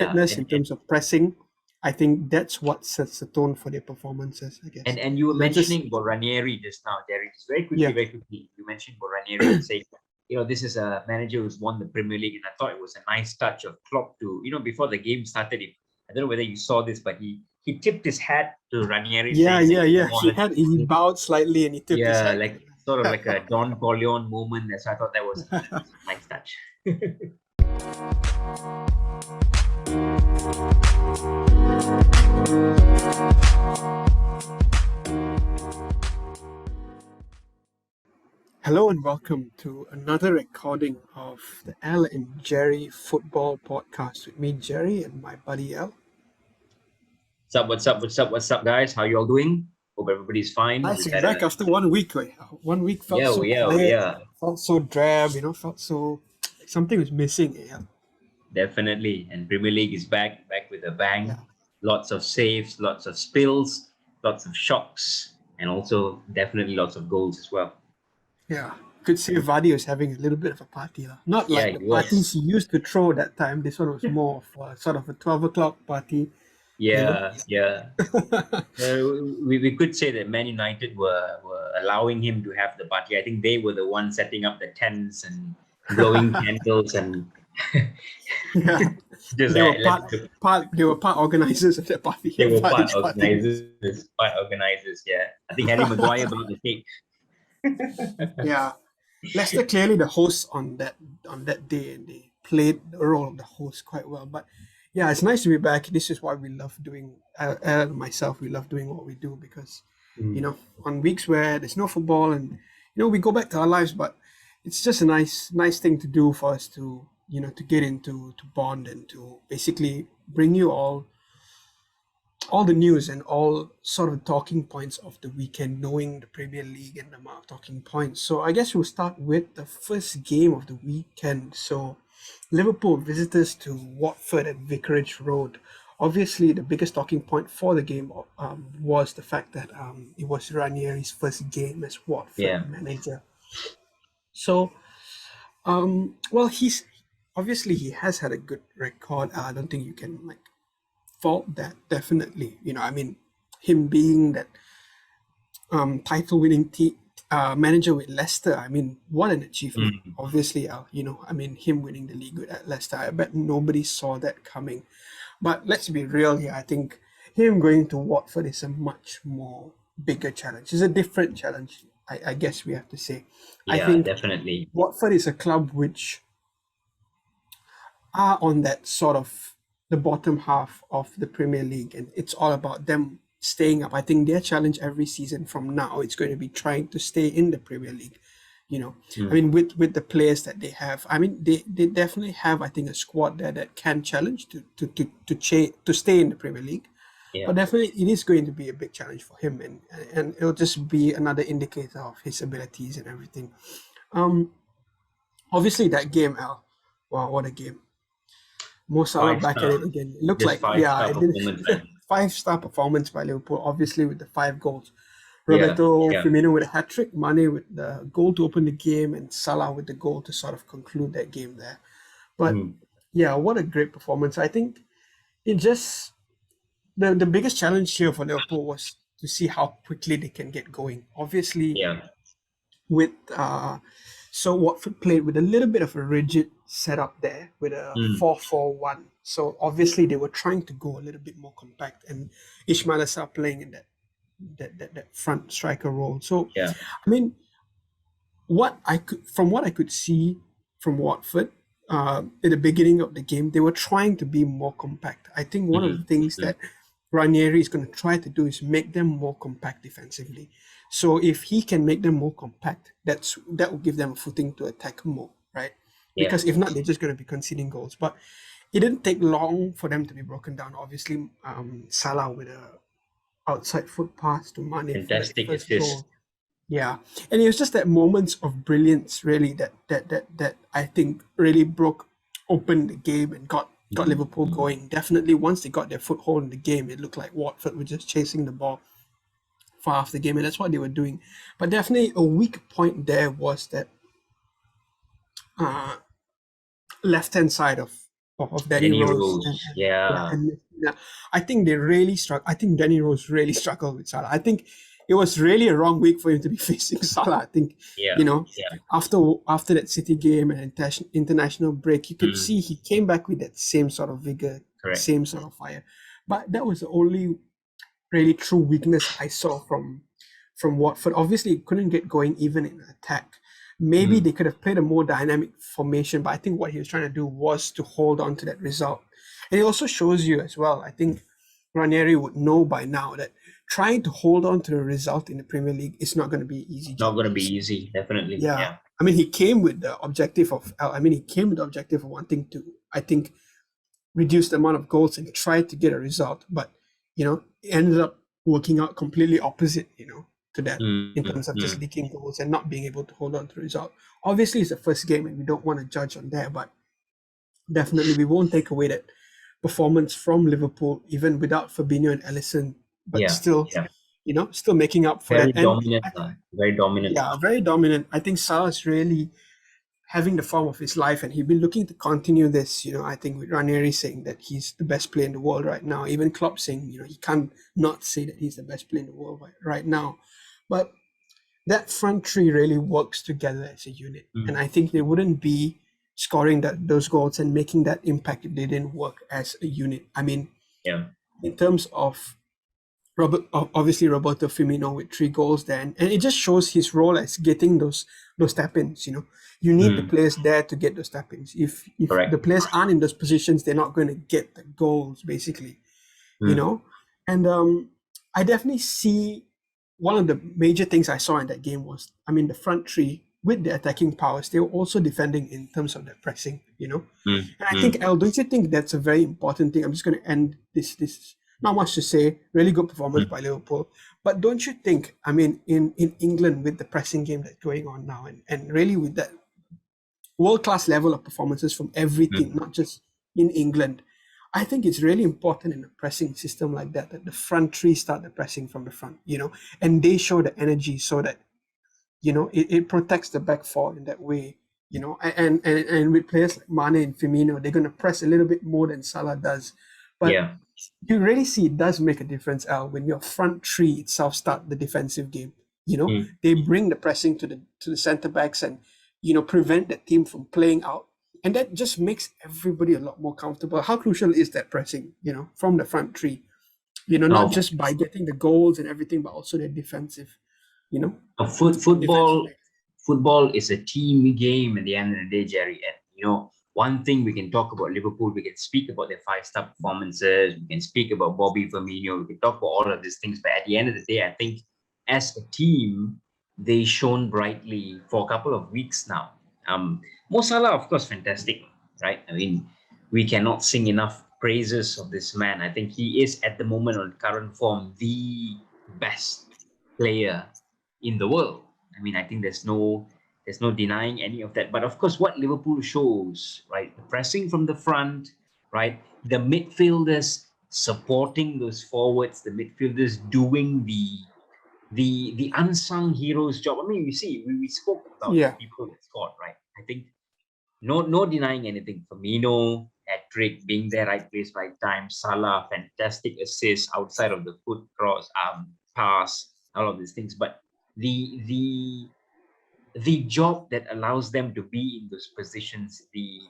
Yeah, fitness, in terms of pressing, I think that's what sets the tone for their performances, I guess. and you were They're just, mentioning about Ranieri just now, Derek. Just yeah, very quickly. You mentioned about Ranieri and saying, this is a manager who's won the Premier League, and I thought it was a nice touch of Klopp to, before the game started. I don't know whether you saw this, but he tipped his hat to Ranieri, yeah, saying that yeah, yeah. more or less, He bowed slightly and he tipped his yeah, hat. like sort of like a Don Corleone moment. So I thought that was a nice touch. Hello and welcome to another recording of the Al and Jerry Football Podcast with me, Jerry, and my buddy Al. What's up, guys? How you all doing? Hope everybody's fine. Nice to We've be had back after 1 week. 1 week felt so quiet, felt so drab, felt so like something was missing. Yeah. Definitely. And Premier League is back with a bang. Yeah. Lots of saves, lots of spills, lots of shocks, and also definitely lots of goals as well. Yeah. Could see Vardy was having a little bit of a party. Not like the parties he used to throw that time. This one was more of a, sort of a 12 o'clock party. Yeah. We could say that Man United were allowing him to have the party. I think they were the ones setting up the tents and blowing candles and yeah. They were part organizers of the party. They were part organizers. Yeah, I think Harry Maguire brought the cake. Yeah, Leicester clearly the hosts on that day, and they played the role of the host quite well. But yeah, it's nice to be back. This is why we love doing. Myself, we love doing what we do because on weeks where there's no football and we go back to our lives, but it's just a nice thing to do for us to to get into, to bond, and to basically bring you all the news and all sort of talking points of the weekend, knowing the Premier League and the amount of talking points. So I guess we'll start with the first game of the weekend. So Liverpool visitors to Watford at Vicarage Road. Obviously, the biggest talking point for the game was the fact that it was Ranieri's first game as Watford manager. So, well, he's obviously he has had a good record. I don't think you can fault that. Definitely, him being that title-winning manager with Leicester. What an achievement! Obviously, him winning the league at Leicester. I bet nobody saw that coming. But let's be real here. I think him going to Watford is a much more bigger challenge. It's a different challenge. I guess we have to say. Yeah, I think definitely. Watford is a club which are on that sort of the bottom half of the Premier League, and it's all about them staying up. I think their challenge every season from now it's going to be trying to stay in the Premier League. With the players that they have, they definitely have, I think, a squad there that can challenge to stay in the Premier League. Yeah. But definitely it is going to be a big challenge for him, and it'll just be another indicator of his abilities and everything. Obviously that game, Al, wow, what a game. Mo Salah back at it again. It looks like 5-star performance by Liverpool, obviously with the 5 goals. Roberto Firmino with a hat-trick, Mane with the goal to open the game, and Salah with the goal to sort of conclude that game there. But yeah, what a great performance. I think it just the biggest challenge here for Liverpool was to see how quickly they can get going. Obviously, with so Watford played with a little bit of a rigid setup there with a 4-4-1. So obviously they were trying to go a little bit more compact, and Ismail Assar playing in that front striker role. So what I could see from Watford at the beginning of the game, they were trying to be more compact. I think one of the things that Ranieri is going to try to do is make them more compact defensively. So if he can make them more compact, that will give them a footing to attack more, right? Because if not, they're just going to be conceding goals. But it didn't take long for them to be broken down. Obviously, Salah with a outside foot pass to Mane. Fantastic assist. Yeah, and it was just that moments of brilliance, really, that I think really broke open the game and got Liverpool going. Definitely, once they got their foothold in the game, it looked like Watford were just chasing the ball for half the game, and that's what they were doing. But definitely a weak point there was that left-hand side of of Danny Danny Rose. Rose, Yeah, yeah, and yeah, I think they really struck. I think Danny Rose really struggled with Salah. I think it was really a wrong week for him to be facing Salah. I think yeah, you know yeah, after that City game and international break, you could mm, see he came back with that same sort of vigor, correct. same sort of fire. But that was the only really true weakness I saw from Watford. Obviously, it couldn't get going even in attack. Maybe Mm, they could have played a more dynamic formation, but I think what he was trying to do was to hold on to that result. And it also shows you as well, I think Ranieri would know by now that trying to hold on to the result in the Premier League is not going to be an easy not job. going to be easy, definitely. Yeah. Yeah. I mean, he came with the objective of, wanting to, I think, reduce the amount of goals and try to get a result, but it ended up working out completely opposite, to that in Mm, terms of just mm, leaking goals and not being able to hold on to the result. Obviously, it's the first game and we don't want to judge on that, but definitely we won't take away that performance from Liverpool, even without Fabinho and Alisson, but yeah, still, yeah. still making up for Very that. And dominant, very dominant. yeah, very dominant. I think Salah's really having the form of his life, and he'd been looking to continue this. I think with Ranieri saying that he's the best player in the world right now, even Klopp saying, he can't not say that he's the best player in the world right now. But that front three really works together as a unit, and Mm, I think they wouldn't be scoring those goals and making that impact if they didn't work as a unit. I mean, yeah. in terms of obviously Roberto Firmino with 3 goals there, and it just shows his role as getting those tap-ins. You need the Mm, players there to get those tap-ins. If the correct. players aren't in those positions, they're not going to get the goals, basically. you Mm, know and I definitely see one of the major things I saw in that game was, I mean, the front three with the attacking powers, they were also defending in terms of their pressing. mm, And I think, mm, El, don't you think that's a very important thing? I'm just going to end this. Not much to say. Really good performance mm, by Liverpool. But don't you think, I mean, in England with the pressing game that's going on now, and really with that world-class level of performances from every team, mm. not just in England, I think it's really important in a pressing system like that the front three start the pressing from the front, and they show the energy so that it protects the back four in that way. And with players like Mane and Firmino, they're going to press a little bit more than Salah does. But Yeah. you really see it does make a difference, Al, when your front three itself start the defensive game. Mm. They bring the pressing to the center backs and prevent the team from playing out. And that just makes everybody a lot more comfortable. How crucial is that pressing, from the front three? Not Now, just by getting the goals and everything, but also the defensive, you know, defensive football, back. football is a team game at the end of the day, Jerry. And one thing we can talk about Liverpool, we can speak about their 5-star performances, we can speak about Bobby Firmino, we can talk about all of these things. But at the end of the day, I think as a team, they shone brightly for a couple of weeks now. Mo Salah, of course, fantastic, right? I mean, we cannot sing enough praises of this man. I think he is at the moment on current form the best player in the world. I mean, I think there's no denying any of that. But of course, what Liverpool shows, right? The pressing from the front, right? The midfielders supporting those forwards, the midfielders doing the unsung heroes job. I mean, you see, we spoke about the Yeah, people that scored, right? I think no denying anything. Firmino, hat-trick, being there, right place, right time. Salah, fantastic assist outside of the foot cross, pass, all of these things. But the the the job that allows them to be in those positions, the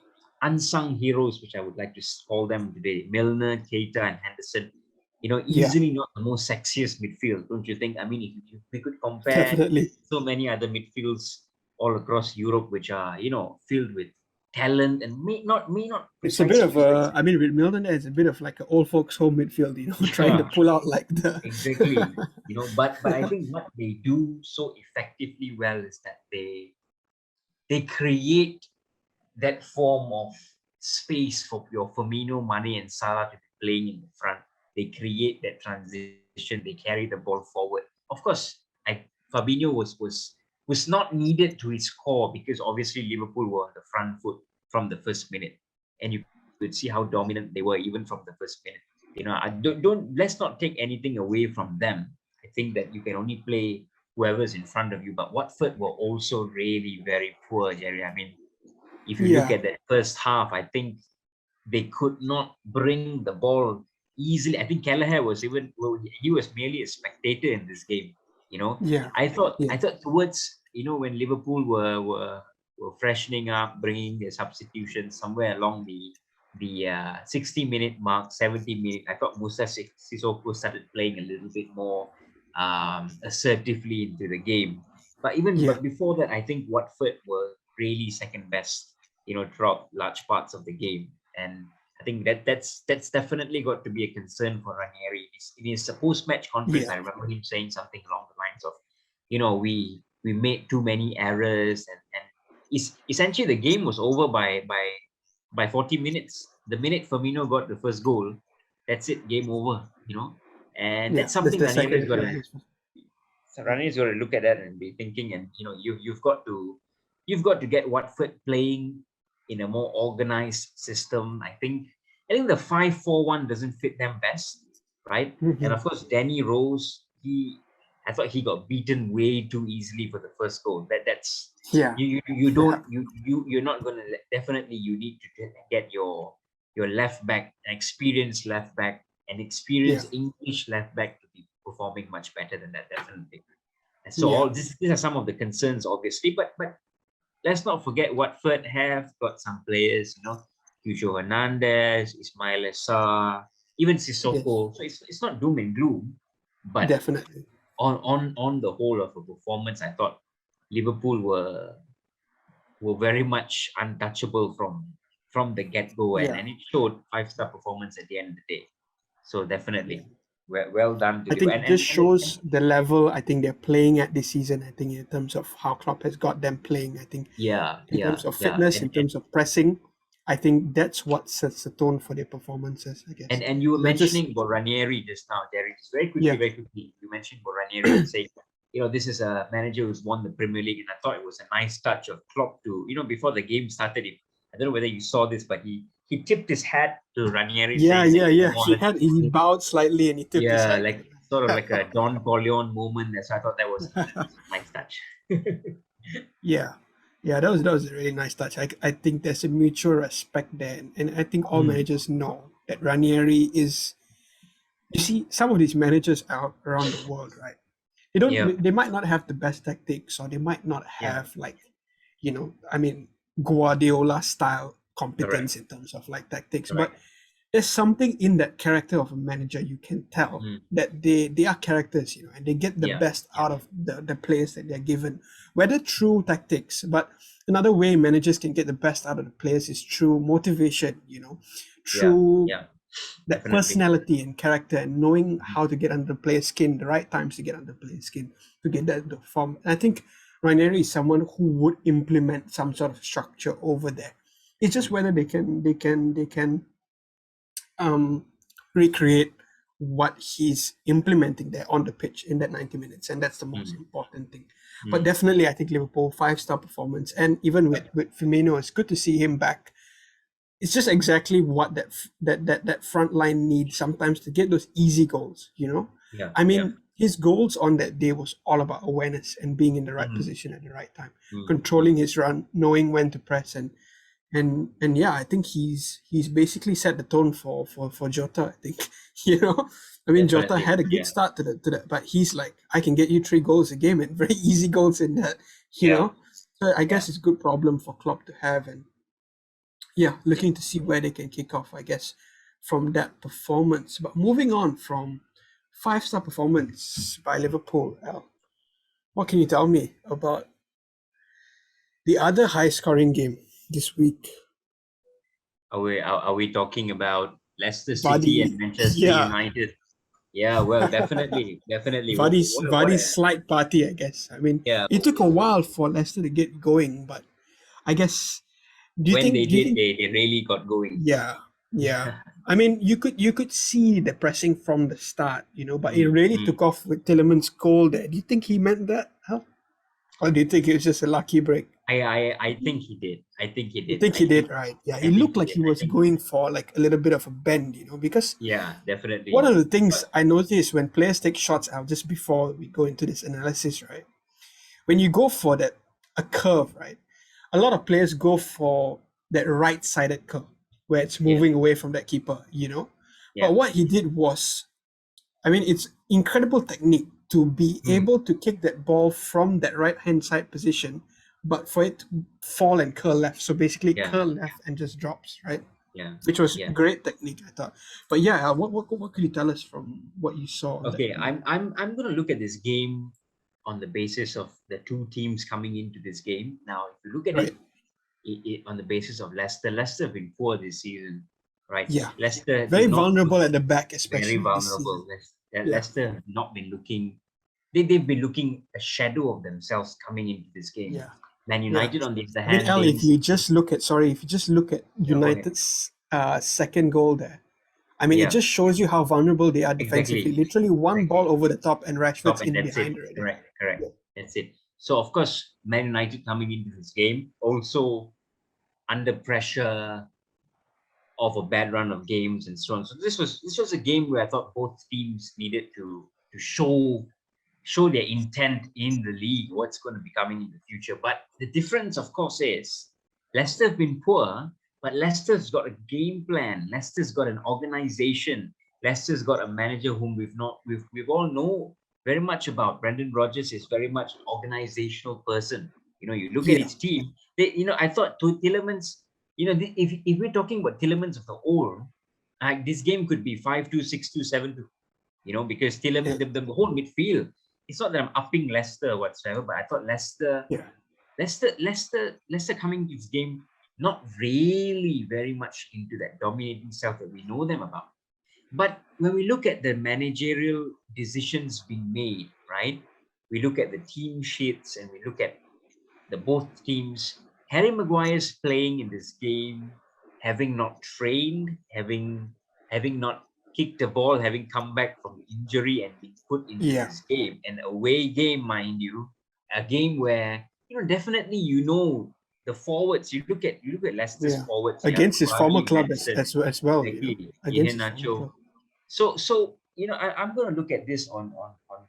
unsung heroes, which I would like to call them today, Milner, Keita, and Henderson, yeah, easily not the most sexiest midfield, don't you think? I mean, if we could compare definitely. so many other midfields all across Europe, which are, filled with talent and may not It's a bit of precisely a, I mean, with Milton, it's a bit of like an old folks home midfield, trying to yeah, pull out like the. exactly. But I think what they do so effectively well is that they create that form of space for your Firmino, Mane, and Salah to be playing in the front. They create that transition. They carry the ball forward. Of course, Fabinho was not needed to his core because obviously Liverpool were on the front foot from the first minute, and you could see how dominant they were even from the first minute. I don't let's not take anything away from them. I think that you can only play whoever's in front of you. But Watford were also really very poor, Jerry. I mean, if you look Yeah, at that first half, I think they could not bring the ball easily. I think Kelleher was even, well, he was merely a spectator in this game. You know, Yeah. I thought Yeah. towards, when Liverpool were freshening up, bringing their substitutions somewhere along the 60-minute mark, 70 minute, I thought Musa Sissoko started playing a little bit more assertively into the game. Yeah. But before that, I think Watford were really second best, throughout large parts of the game. And I think that's definitely got to be a concern for Ranieri. In his post-match conference, Yeah. I remember him saying something along the lines of, we made too many errors, and essentially the game was over by 40 minutes. The minute Firmino got the first goal, that's it, game over. And Yeah. that's That's something the second. Ranieri's got to look at that and be thinking, and you've got to get Watford playing in a more organized system. I think the 5-4-1 doesn't fit them best, right? And of course, Danny Rose, I thought he got beaten way too easily for the first goal. That's Yeah. you don't you're not gonna, definitely you need to get your left back, an experienced left back, an experienced English left back to be performing much better than that, definitely. And so Yeah. all these are some of the concerns, obviously, but let's not forget Watford have got some players, Hugo Hernandez, Ismail Assar, even Sissoko. So it's not doom and gloom, but Definitely. on the whole of a performance, I thought Liverpool were very much untouchable from the get-go, and Yeah. it showed 5-star performance at the end of the day. So Yeah. definitely well done to I Liverpool. think this shows the level I think they're playing at this season. I think in terms of how Klopp has got them playing. I think yeah, in yeah, terms of yeah. fitness, in terms of pressing, I think that's what sets the tone for their performances, I guess. And you were Not just mentioning about Ranieri just now, Jerry. Just very quickly, yeah, very quickly. You mentioned about Ranieri and saying, this is a manager who's won the Premier League, and I thought it was a nice touch of Klopp to, before the game started. I don't know whether you saw this, but he tipped his hat to Ranieri, yeah, saying, yeah, yeah. "Come on, He bowed slightly and he tipped his yeah, hat. like sort of like a Don Corleone moment." So I thought that was a nice touch. Yeah. Yeah, that was a really nice touch. I think there's a mutual respect there. And I think all managers know that Ranieri is, you see, some of these managers out around the world, right? Yeah, They might not have the best tactics, or they might not yeah, have like, I mean, Guardiola style correct, competence in terms of like tactics, but correct. there's something in that character of a manager. You can tell that they are characters, and they get the Yeah, best yeah, out of the players that they're given, whether through tactics. But another way managers can get the best out of the players is through motivation, yeah, through yeah, that definitely. personality and character, and knowing how to get under the player's skin, the right times to get under the player's skin to get that to form. And I think Ranieri is someone who would implement some sort of structure over there. It's just whether they can um, recreate what he's implementing there on the pitch in that 90 minutes, and that's the most important thing. But definitely, I think Liverpool 5-star performance, and even with Firmino, it's good to see him back. It's just exactly what that front line needs sometimes to get those easy goals. Yeah, I yeah. mean, his goals on that day was all about awareness and being in the right position at the right time, controlling his run, knowing when to press, and yeah, I think he's basically set the tone for Jota. I think I mean, Jota Definitely. had a good Yeah, start to that, but he's like, I can get you 3 goals a game and very easy goals in that. you yeah, know. So I yeah. guess it's a good problem for Klopp to have, and yeah, Yeah. looking to see where they can kick off, I guess, from that performance. But moving on from 5-star performance by Liverpool, Al, what can you tell me about the other high-scoring game this week? Are we talking about Leicester City and Vardy, Manchester yeah, United? Yeah, well, definitely, definitely. What Vardy's a slight party, I guess. I mean, yeah. it took a while for Leicester to get going, but I guess. Do you When they think? Do you did, think? they really got going. Yeah, yeah. I mean, you could see the pressing from the start, but it Mm, really mm. took off with Tillemans' goal there. Do you think he meant that, Hal? Or do you think it was just a lucky break? I think he did. I think he You did. think he did, right? Yeah, I he think looked he like did. he I was think going for like a little bit of a bend, because yeah, one definitely. of the things But I noticed when players take shots out, just before we go into this analysis, right? When you go for a curve, right? A lot of players go for that right-sided curve. where it's moving away from that keeper, you know. Yeah. But what he did was, I mean, it's incredible technique to be able to kick that ball from that right-hand side position, but for it to fall and curl left. So basically Yeah. curl left and just drops, right? Yeah. Which was Yeah. great technique, I thought. But yeah, what could you tell us from what you saw? Okay, I'm going to look at this game on the basis of the two teams coming into this game. Now, if you look at Right. it on the basis of Leicester, Leicester have been poor this season, right? Yeah. Leicester Very did not vulnerable look at the back, very especially this vulnerable. season. Yeah. Leicester have not been looking. They've been looking a shadow of themselves coming into this game. Yeah. Man United, on the other I mean, hand, Al, if you just look at United's second goal there, I mean, it just shows you how vulnerable they are defensively. Exactly. Literally one ball over the top and Rashford's Top, and in that's behind it. already. Correct. That's it. So of course, Man United coming into this game also under pressure of a bad run of games and so on. So this was a game where I thought both teams needed to show their intent in the league, what's going to be coming in the future. But the difference, of course, is Leicester have been poor, but Leicester's got a game plan. Leicester's got an organization. Leicester's got a manager whom we've all know very much about. Brendan Rodgers is very much an organizational person. You know, you look at his team. I thought Tielemans. If we're talking about Tielemans of the old, this game could be 5-2, 6-2, 7-2. Because Tielemans, the whole midfield. It's not that I'm upping Leicester whatsoever, but I thought Leicester coming to this game not really very much into that dominating self that we know them about. But when we look at the managerial decisions being made, right? We look at the team sheets and we look at the both teams. Harry Maguire's playing in this game, having not trained, having not kicked the ball, having come back from injury and been put into this game, an away game, mind you, a game where definitely the forwards. You look at Leicester's forwards against his former club as well. Exactly, Against Nacho. So I'm going to look at this on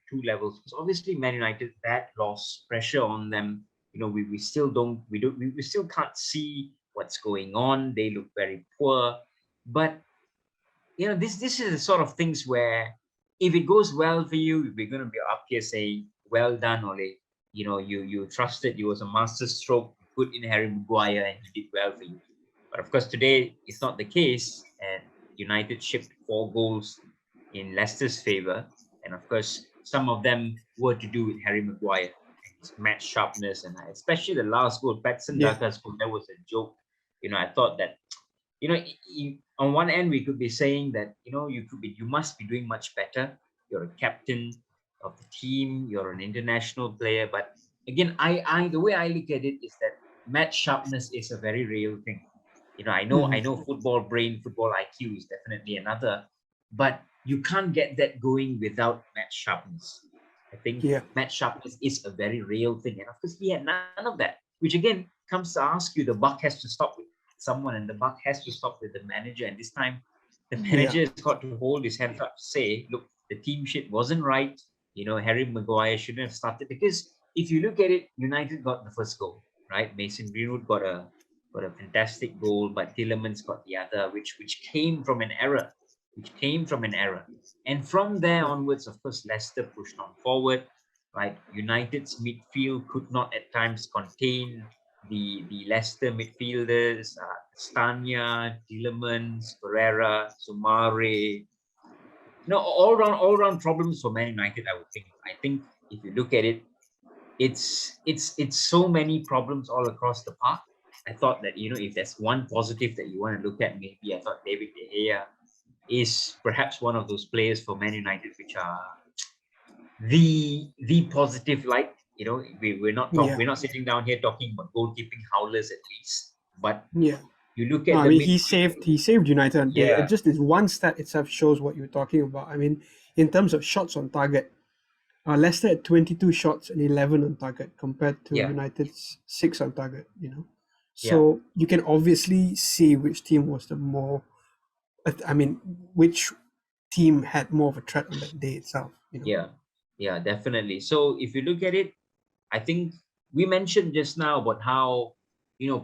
two levels. So obviously, Man United, that loss, pressure on them. We still can't see what's going on. They look very poor, but this is the sort of things where if it goes well for you, we're going to be up here saying, well done, Ole. You trusted, you was a master stroke, put in Harry Maguire and he did well for you. But of course, today it's not the case, and United shipped 4 goals in Leicester's favor. And of course, some of them were to do with Harry Maguire, his match sharpness, and especially the last goal, Patson Daka's goal, that was a joke. I thought that, on one end, we could be saying that, you must be doing much better. You're a captain of the team, you're an international player. But again, the way I look at it is that match sharpness is a very real thing. I know football brain, football IQ is definitely another, but you can't get that going without match sharpness. I think match sharpness is a very real thing. And of course, we had none of that, which again comes to ask you, the buck has to stop with someone, and the buck has to stop with the manager. And this time, the manager has got to hold his hands up to say, look, the team shit wasn't right. Harry Maguire shouldn't have started, because if you look at it, United got the first goal, right? Mason Greenwood got a fantastic goal, but Tielemans got the other, which came from an error. And from there onwards, of course, Leicester pushed on forward, right? United's midfield could not at times contain the Leicester midfielders, Stania, Tielemans, Pereira, Sumare. All round problems for Man United, I would think. I think if you look at it, it's so many problems all across the park. I thought that, if there's one positive that you want to look at, maybe I thought David De Gea is perhaps one of those players for Man United which are the positive light. We're not sitting down here talking about goalkeeping howlers at least, but you look at he saved United. Just this one stat itself shows what you're talking about. I mean, in terms of shots on target, Leicester had 22 shots and 11 on target compared to United's 6 on target. So you can obviously see which team was the more. I mean, which team had more of a threat on that day itself? Yeah, definitely. So if you look at it, I think we mentioned just now about how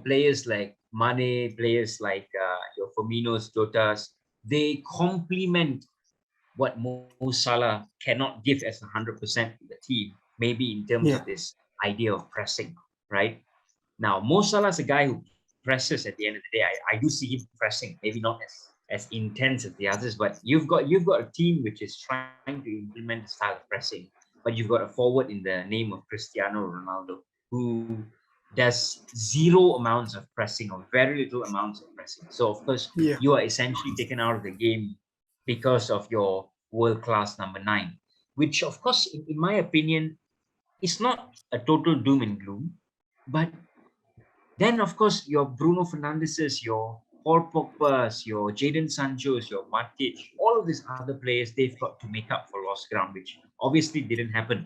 players like Mane, players like your Firminos, Jotas, they complement what Mo Salah cannot give as 100% to the team, maybe in terms Yeah. of this idea of pressing, right? Now, Mo Salah is a guy who presses at the end of the day. I do see him pressing, maybe not as intense as the others, but you've got a team which is trying to implement the style of pressing, but you've got a forward in the name of Cristiano Ronaldo who does zero amounts of pressing or very little amounts of pressing. So of course Yeah. you are essentially taken out of the game because of your world-class number 9, which of course in my opinion is not a total doom and gloom, but then, of course, your Bruno Fernandes's, your Paul Pogba's, your Jadon Sancho's, your Matic, all of these other players, they've got to make up for lost ground, which obviously didn't happen.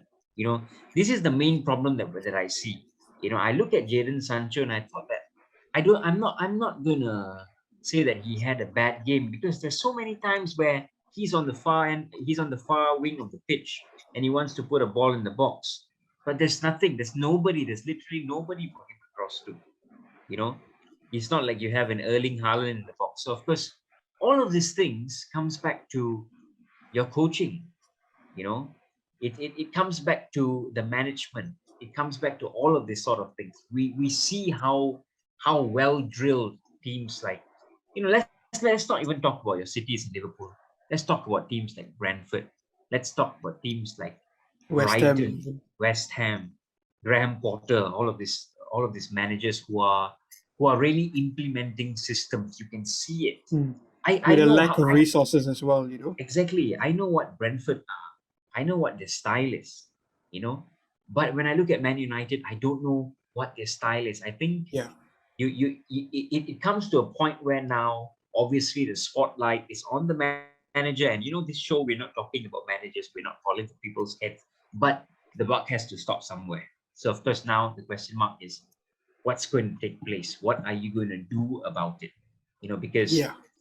This is the main problem that I see. I look at Jadon Sancho and I thought that I'm not gonna say that he had a bad game, because there's so many times where he's on the far end, he's on the far wing of the pitch, and he wants to put a ball in the box. But there's nothing, there's literally nobody for him to cross to. It's not like you have an Erling Haaland in the box. So of course, all of these things comes back to your coaching. It comes back to the management. It comes back to all of these sort of things. We see how well drilled teams like, let's not even talk about your cities in Liverpool. Let's talk about teams like Brentford. Let's talk about teams like West Brighton, Ham. West Ham, Graham Potter, all of these managers who are really implementing systems. You can see it. I With a know lack of resources as well, exactly. I know what Brentford are. I know what their style is. But when I look at Man United, I don't know what their style is. I think Yeah. it comes to a point where now obviously the spotlight is on the manager, and this show, we're not talking about managers, we're not falling for people's heads, but the buck has to stop somewhere. So of course now the question mark is, what's going to take place? What are you going to do about it? Because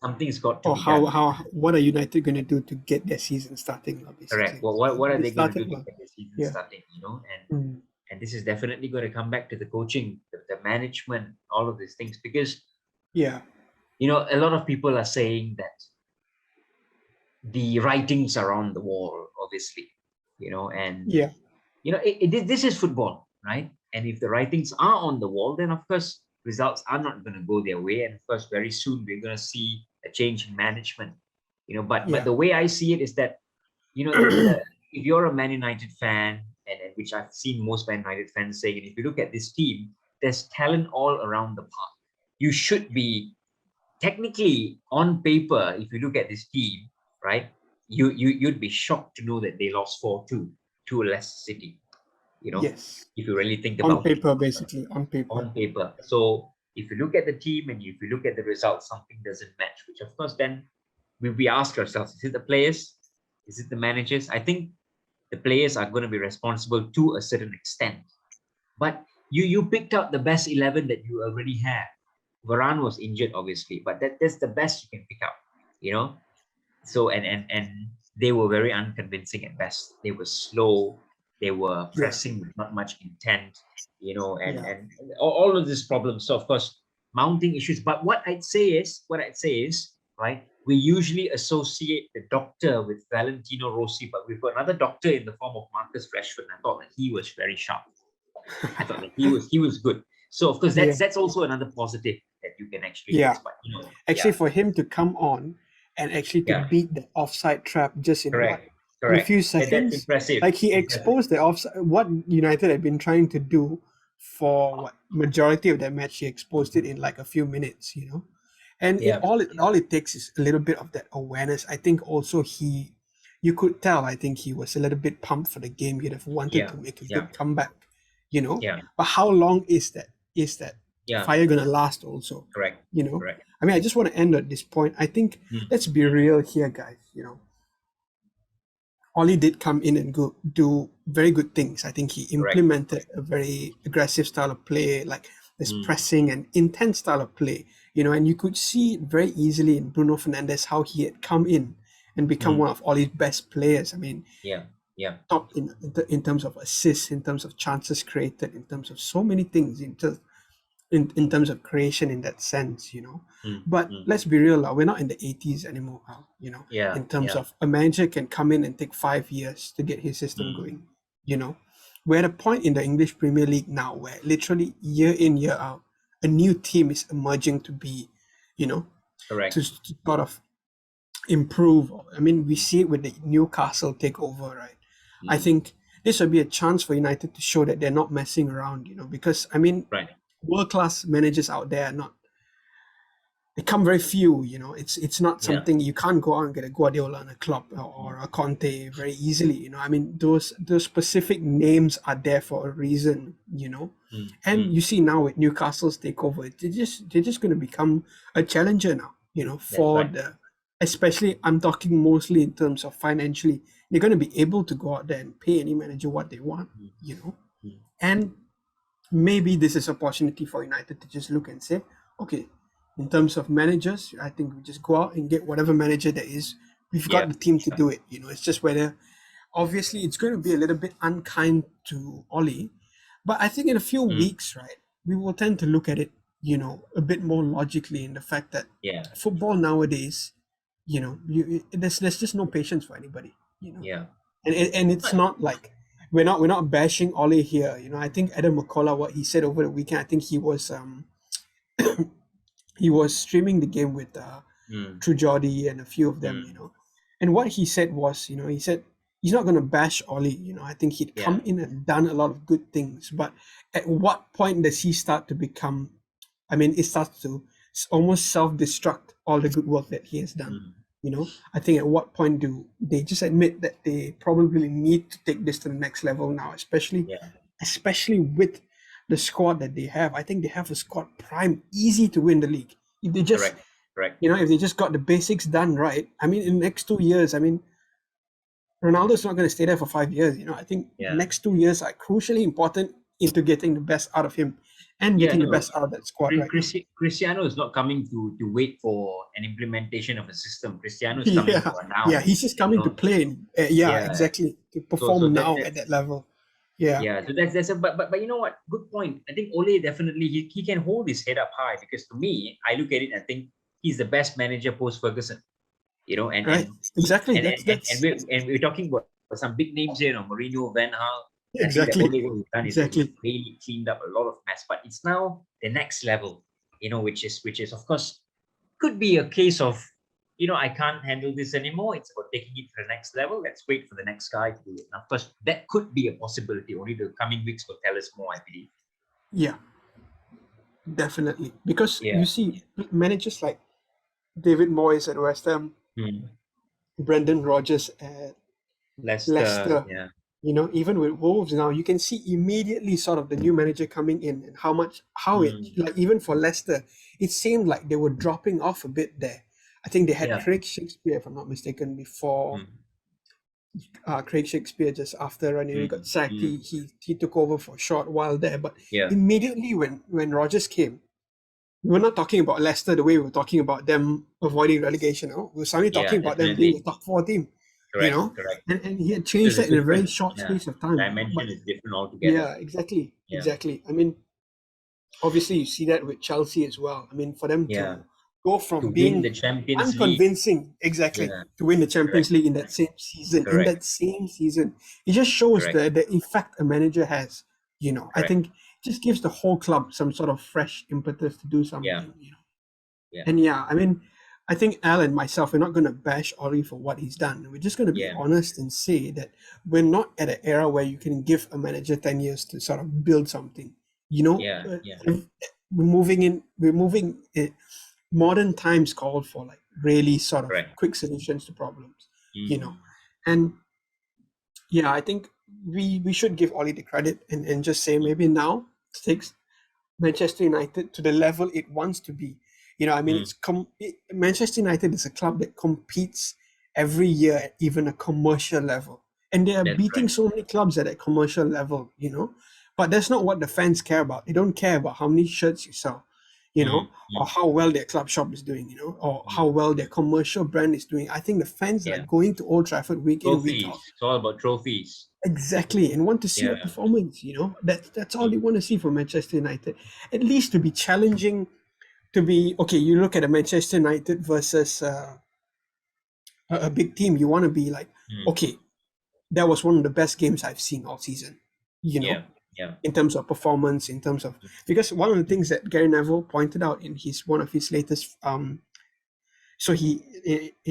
something's got to Or be done. what are United going to do to get their season starting? Correct. Well, what are they going to do to well. get the season Yeah. starting? And this is definitely going to come back to the coaching, the management, all of these things, because Yeah. a lot of people are saying that the writings are on the wall, obviously, and Yeah. this is football, right? And if the writings are on the wall, then of course results are not going to go their way, and of course very soon we're going to see a change in management. But the way I see it is that if you're a Man United fan, and which I've seen most Man United fans saying, and if you look at this team, there's talent all around the park. You should be technically, on paper, if you look at this team, right, you'd be shocked to know that they lost 4-2 to Leicester City. Yes. If you really think On about paper, it. basically, on paper. On paper. So if you look at the team and if you look at the results, something doesn't match, which of course then we ask ourselves, is it the players? Is it the managers? I think the players are going to be responsible to a certain extent. But you picked out the best 11 that you already have. Varane was injured, obviously, but that's the best you can pick up, So and they were very unconvincing at best. They were slow. They were pressing with not much intent, and all of these problems. So of course, mounting issues. But what I'd say is, right, we usually associate the doctor with Valentino Rossi, but we've got another doctor in the form of Marcus Rashford. And I thought that he was very sharp. I thought that he was good. So of course that's also another positive that you can actually actually for him to come on and actually to beat the offside trap just in in a few seconds. That's impressive. Like he exposed the offside, what United had been trying to do for majority of that match. He exposed it in like a few minutes, and all it takes is a little bit of that awareness. I think also you could tell, I think he was a little bit pumped for the game. He'd have wanted to make a good comeback, but how long is that fire gonna last also? Correct. I mean, I just want to end at this point. I think let's be real here, guys. Ole did come in and do very good things. I think he implemented a very aggressive style of play, like this pressing and intense style of play, and you could see it very easily in Bruno Fernandes, how he had come in and become one of Ole's best players. I mean, top in terms of assists, in terms of chances created, in terms of so many things, in terms of creation in that sense, Mm, But mm. let's be real, we're not in the 80s anymore, Yeah, in terms yeah. of a manager can come in and take 5 years to get his system Mm, going, you know. We're at a point in the English Premier League now where literally year in, year out, a new team is emerging to be, you know, correct. to sort of improve. I mean, we see it with the Newcastle takeover, right? I Mm, think this would be a chance for United to show that they're not messing around, because I mean, right. world class managers out there are not, they come very few, it's not Yeah. something you can't go out and get a Guardiola and a Klopp Mm, or a Conte very easily, I mean, those specific names are there for a reason, mm, and mm. you see now with Newcastle's takeover, they're just going to become a challenger now, That's for right. the, especially I'm talking mostly in terms of financially, they're going to be able to go out there and pay any manager what they want, Mm, you know mm. and maybe this is an opportunity for United to just look and say, okay, in terms of managers, I think we just go out and get whatever manager there is. We've got Yeah. the team to do it. It's just whether, obviously, it's going to be a little bit unkind to Ollie, but I think in a few Mm, weeks, right, we will tend to look at it, a bit more logically in the fact that yeah. football nowadays, there's just no patience for anybody, Yeah. and it's But not like we're not bashing Ole here. I think Adam McCullough, what he said over the weekend, I think he was streaming the game with mm, True Geordie and a few of them, mm, and what he said was, he said he's not going to bash Ole. I think he'd yeah. come in and done a lot of good things, but at what point does he start to become? I mean, it starts to almost self-destruct all the good work that he has done. Mm, I think at what point do they just admit that they probably need to take this to the next level now, especially yeah. especially with the squad that they have. I think they have a squad prime, easy to win the league. If they just, Correct. Correct. if they just got the basics done right. I mean, in the next 2 years, I mean, Ronaldo's not going to stay there for 5 years. I think the Yeah. next 2 years are crucially important into getting the best out of him and Yeah. getting the No. best out of that squad right now. Cristiano is not coming to wait for an implementation of a system. Cristiano is coming Yeah, for yeah, now. he's just coming to play. Yeah, Yeah. exactly, to So perform that now at that's that level. Yeah, yeah. So that's a but you know what? Good point. I think Ole definitely he can hold his head up high because to me, I look at it and think he's the best manager post Ferguson. And right. Exactly. That's we're talking about some big names here, Mourinho, Van Gaal. I think the exactly, only what he's done is that he's exactly. really cleaned up a lot of mess. But it's now the next level, which is of course could be a case of, I can't handle this anymore. It's about taking it to the next level. Let's wait for the next guy to do it. And of course, that could be a possibility. Only the coming weeks will tell us more, I believe. Yeah, definitely. Because Yeah. you see, managers like David Moyes at West Ham, Hmm. Brendan Rodgers at Leicester, Leicester. yeah. Even with Wolves now, you can see immediately sort of the new manager coming in and how it, Hmm. like even for Leicester, it seemed like they were dropping off a bit there. I think they had Yeah. Craig Shakespeare, if I'm not mistaken, before Hmm. Craig Shakespeare, just after Ranieri got Hmm. sacked, Hmm. he took over for a short while there. But Yeah. immediately when Rodgers came, we were not talking about Leicester the way we were talking about them avoiding relegation. No? We were suddenly Yeah, talking about them being a definitely. top four team, Correct. Correct. and he had So changed the that in a very different, short yeah, space of time. But dimension is different altogether. yeah, exactly, Yeah. exactly. I mean, obviously you see that with Chelsea as well. I mean, for them Yeah. to go To from win the being Champions League. unconvincing, exactly, Yeah. to win the Champions Correct. League in that same season, Correct. it just shows Correct. the effect a manager has. I Correct. think it just gives the whole club some sort of fresh impetus to do Yeah. something. Yeah. And yeah, I mean, I think Al and myself, we're not going to bash Ori for what he's done. We're just going to be Yeah. honest and say that we're not at an era where you can give a manager 10 years to sort of build something. Yeah. Yeah. We're moving it. Modern times called for like really sort of Correct. quick solutions to problems, Mm. and yeah, I think we should give Oli the credit and just say maybe now it takes Manchester United to the level it wants to be. I mean, Manchester United is a club that competes every year at even a commercial level, and they are That's beating right. so many clubs at a commercial level. But that's not what the fans care about. They don't care about how many shirts you sell. or how well their club shop is doing, or how well their commercial brand is doing. I think the fans are Yeah. going to Old Trafford week in, week Trophies. out. It's all about trophies. Exactly, and want to see a Yeah. performance. That's all they want to see from Manchester United. At least to be challenging, to be okay. You look at a Manchester United versus a big team. You want to be like, okay, that was one of the best games I've seen all season. Yeah. Yeah. In terms of performance, because one of the things that Gary Neville pointed out in one of his latest in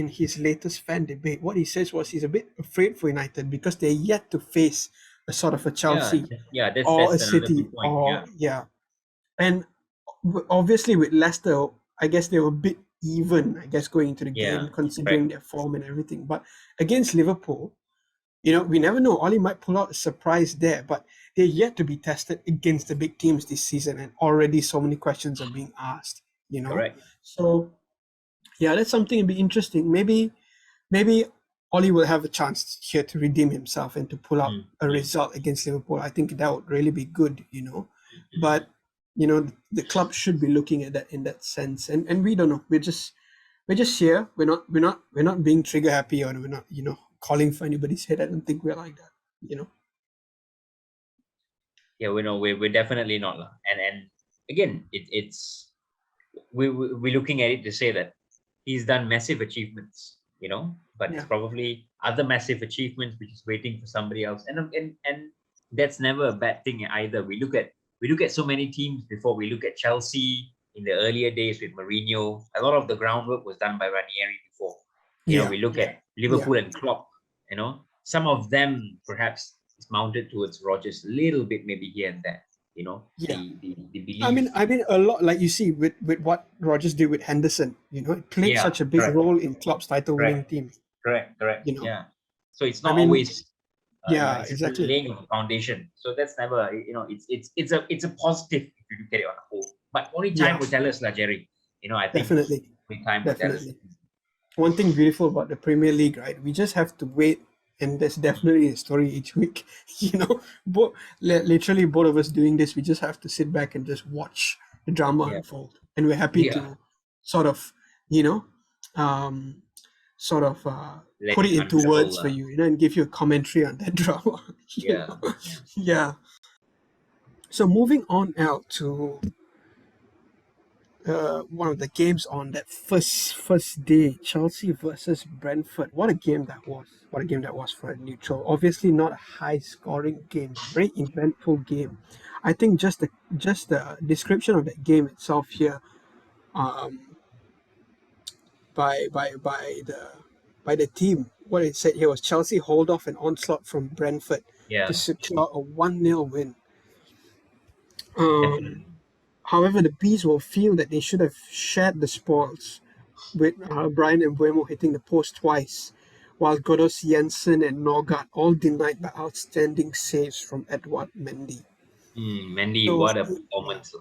his latest fan debate, what he says was he's a bit afraid for United because they're yet to face a sort of a Chelsea Yeah. or a That's another City good point. and obviously with Leicester, I guess they were a bit even, I guess, going into the game considering their form and everything. But against Liverpool, we never know. Oli might pull out a surprise there, but they're yet to be tested against the big teams this season, and already so many questions are being asked. Correct. So yeah, that's something to be interesting. Maybe Oli will have a chance here to redeem himself and to pull out a result against Liverpool. I think that would really be good. But the club should be looking at that in that sense, and we don't know. We're just here. We're not being trigger happy, or we're not calling for anybody's head. I don't think we're like that. Yeah, we're definitely not, and again, it's we're looking at it to say that he's done massive achievements, but it's probably other massive achievements which is waiting for somebody else, and that's never a bad thing either. We look at so many teams before. We look at Chelsea in the earlier days with Mourinho. A lot of the groundwork was done by Ranieri before. We look at Liverpool and Klopp. Some of them perhaps is mounted towards Rodgers a little bit, maybe here and there. The belief. I mean, a lot, like you see with what Rodgers did with Henderson. It played such a big role in Klopp's title-winning team. Correct. Yeah. So it's not always. it's exactly. laying of a foundation. So that's never, it's a positive if you look at it on a whole. But only time will tell us, Jerry. I think definitely. only time will tell us. One thing beautiful about the Premier League, right? We just have to wait, and there's definitely a story each week. Literally both of us doing this, we just have to sit back and just watch the drama unfold, and we're happy to sort of, put it into words for you, and give you a commentary on that drama. Yeah. So moving on out to one of the games on that first day, Chelsea versus Brentford. What a game that was! What a game that was for a neutral. Obviously not a high-scoring game, very eventful game. I think just the description of that game itself here, by the team, what it said here was Chelsea hold off an onslaught from Brentford to secure a 1-0 win. However, the Bees will feel that they should have shared the spoils, with Brian and Buemo hitting the post twice, while Godos, Jensen and Norgard all denied by outstanding saves from Edouard Mendy. Mendy, what a performance.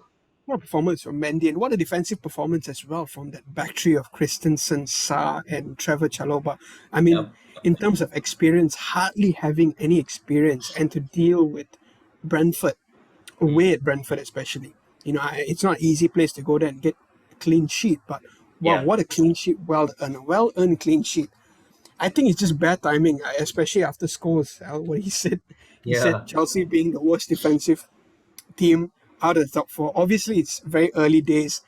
What a performance from Mendy, and what a defensive performance as well from that back three of Christensen, Sarr and Trevor Chalobah. I mean, in terms of experience, hardly having any experience, and to deal with Brentford, away at Brentford especially. It's not an easy place to go there and get a clean sheet, but wow, what a clean sheet, well-earned clean sheet. I think it's just bad timing, especially after Scholes, what he said. He said Chelsea being the worst defensive team out of the top four. Obviously, it's very early days.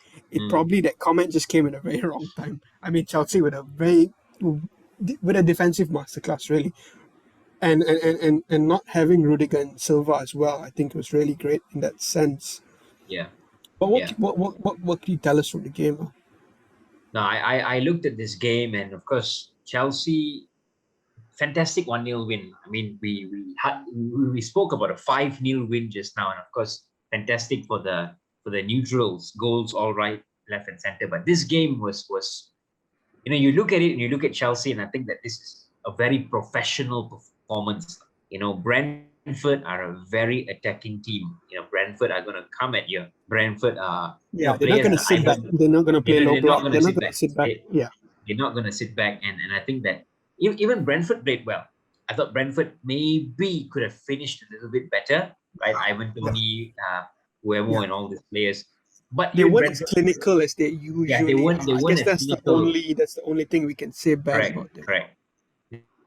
Probably that comment just came at a very wrong time. I mean, Chelsea with a defensive masterclass, really. And not having Rudiger and Silva as well, I think it was really great in that sense. Yeah. But what can you tell us from the game? No, I looked at this game, and of course Chelsea, fantastic 1-0 win. I mean, we spoke about a 5-0 win just now, and of course fantastic for the neutrals, goals all right, left and center. But this game was you look at it and you look at Chelsea, and I think that this is a very professional performance. Brentford are a very attacking team. Brentford are going to come at you. Brentford are they're not going to sit back. They're not going to play low block. They're not going to sit back. They're not going to sit back, and I think that even Brentford played well. I thought Brentford maybe could have finished a little bit better, right? Ivan Toney, Buemo, and all these players. But They even weren't as Brentford, clinical as they usually yeah, they weren't are. I guess as clinical. that's the only thing we can say bad Correct, about them. correct.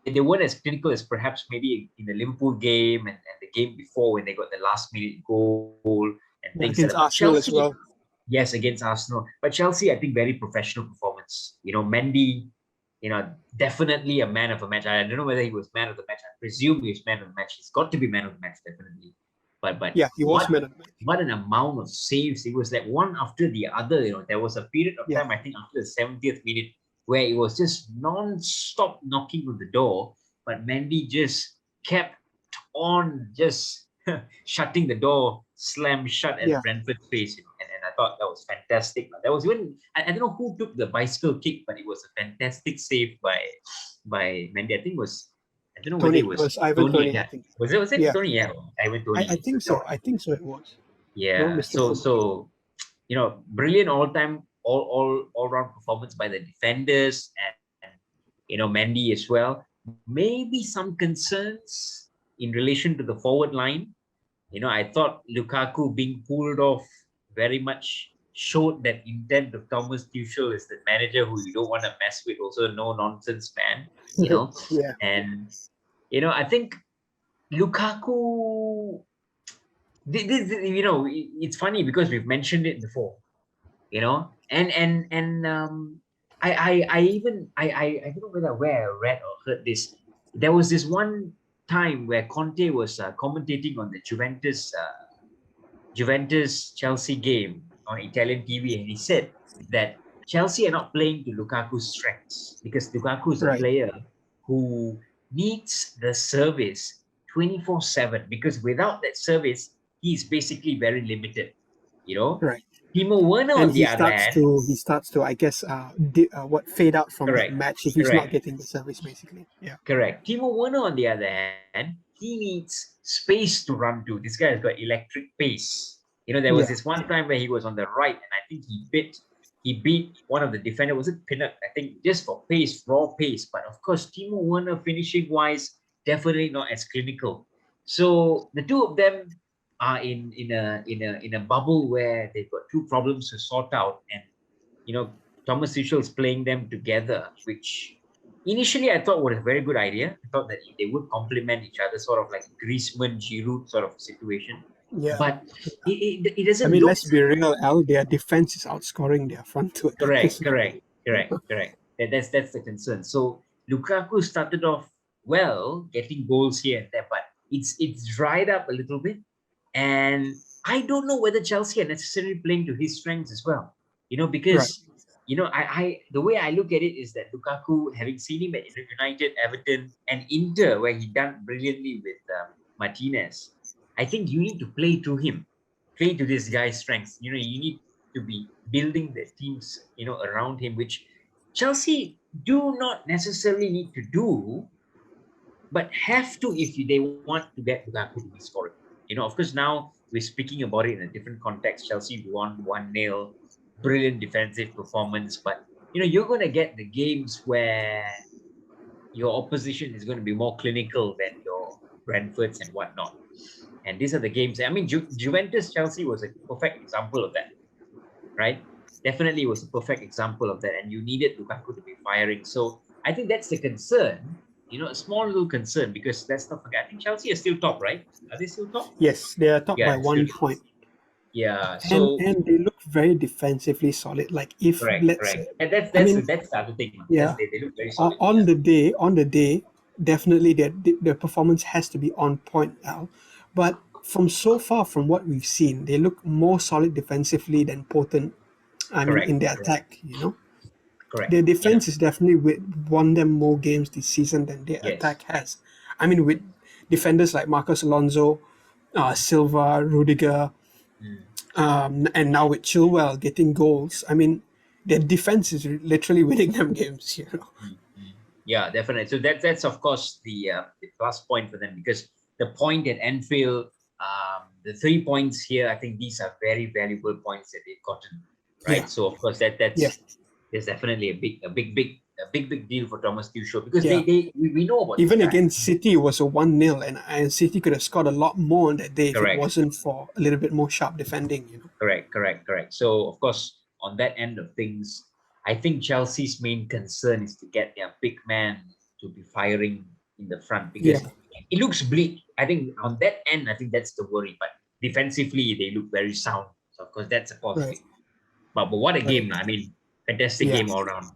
They weren't as clinical as perhaps maybe in the Liverpool game and the game before when they got the last minute goal and Yeah, things like against that. But Arsenal as Chelsea, well. yes, against Arsenal. But Chelsea, I think, very professional performance. Mendy, definitely a man of a match. I don't know whether he was man of the match. I presume he was man of the match. He's got to be man of the match, definitely. But Yeah, he was man of the match. what an amount of saves. It was like one after the other. There was a period of time, I think, after the 70th minute, where it was just non-stop knocking on the door, but Mendy just kept on just shutting the door, slam shut at Brentford's face, and I thought that was fantastic. That was when I don't know who took the bicycle kick, but it was a fantastic save by Mendy. I think it was, I don't know whether it was Ivan Tony. Toney, I think. Was it Yeah, Tony? Yeah, Ivan Tony. I think so. I think so. It was. Not Yeah. mistaken. So brilliant all round performance by the defenders and Mendy as well. Maybe some concerns in relation to the forward line. I thought Lukaku being pulled off very much showed that intent of Thomas Tuchel is the manager who you don't want to mess with, also no nonsense man. Yeah. And I think Lukaku. It's funny because we've mentioned it before. And I don't know where I read or heard this. There was this one time where Conte was commentating on the Juventus Chelsea game on Italian TV, and he said that Chelsea are not playing to Lukaku's strengths because Lukaku is a player who needs the service 24/7, because without that service, he's basically very limited. Right. Timo Werner, And on the other hand, he starts to, I guess, fade out from that correct, match if he's not correct, getting the service, basically. Yeah. correct. Timo Werner, on the other hand, he needs space to run to. This guy has got electric pace. There was this one time where he was on the right, and I think he beat one of the defenders. Was it Pinnock? I think just for pace, raw pace. But of course, Timo Werner finishing wise, definitely not as clinical. So the two of them are in a bubble where they've got two problems to sort out, and Thomas Tuchel is playing them together, which initially I thought was a very good idea. I thought that they would complement each other, sort of like Griezmann, Giroud sort of situation. Yeah. But it doesn't I mean, look. let's be real, Al. Their defense is outscoring their front two attackers. Correct. That's the concern. So Lukaku started off well, getting goals here and there, but it's dried up a little bit. And I don't know whether Chelsea are necessarily playing to his strengths as well. Because I the way I look at it is that Lukaku, having seen him at United, Everton, and Inter, where he done brilliantly with Martinez, I think you need to play to him, play to this guy's strengths. You need to be building the teams, around him, which Chelsea do not necessarily need to do, but have to if they want to get Lukaku to be scoring. Of course, now we're speaking about it in a different context. Chelsea won 1-0, brilliant defensive performance, but you're going to get the games where your opposition is going to be more clinical than your Brentfords and whatnot. And these are the games. I mean, Juventus Chelsea was a perfect example of that, right? Definitely was a perfect example of that, and you needed Lukaku to be firing. So I think that's the concern. A small little concern, because let's not forget, I think Chelsea is still top, right? Are they still top? Yes, they are top by 1 point. Yeah. So and they look very defensively solid. Like if correct. And that's the other thing. Yeah. They look very solid. On the day, definitely their performance has to be on point now. But from what we've seen, they look more solid defensively than potent. In their attack, Correct. Their defense is definitely won them more games this season than their attack has. I mean, with defenders like Marcos Alonso, Silva, Rudiger, and now with Chilwell getting goals, I mean, their defense is literally winning them games. Yeah, definitely. So that's of course the plus point for them, because the point at Anfield, the 3 points here, I think these are very valuable points that they've gotten, right? So of course there's definitely a big a big deal for Thomas Tuchel because Yeah. we know about Even this guy. against City, it was a 1-0, and City could have scored a lot more on that day if it Correct. wasn't for a little bit more sharp defending, you know. Correct. So of course, on that end of things, I think Chelsea's main concern is to get their big man to be firing in the front because Yeah. it looks bleak. I think on that end, I think that's the worry. But defensively, they look very sound. So of course, that's a positive. Right. But what a Right. game! I mean, fantastic Yeah. game all round.